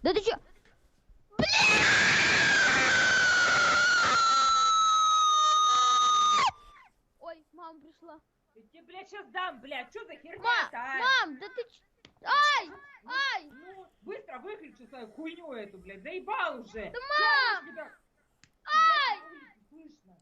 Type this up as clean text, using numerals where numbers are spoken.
Да ты чё? Ой, мама пришла. Я тебе, блядь, сейчас дам, блядь. Что за Мам, херня-то, а? мам, да ты чё? Ай, ай, Ну, быстро выключи свою хуйню эту, блядь. Заебал уже. да мам, Тебя, ай. на улице слышно.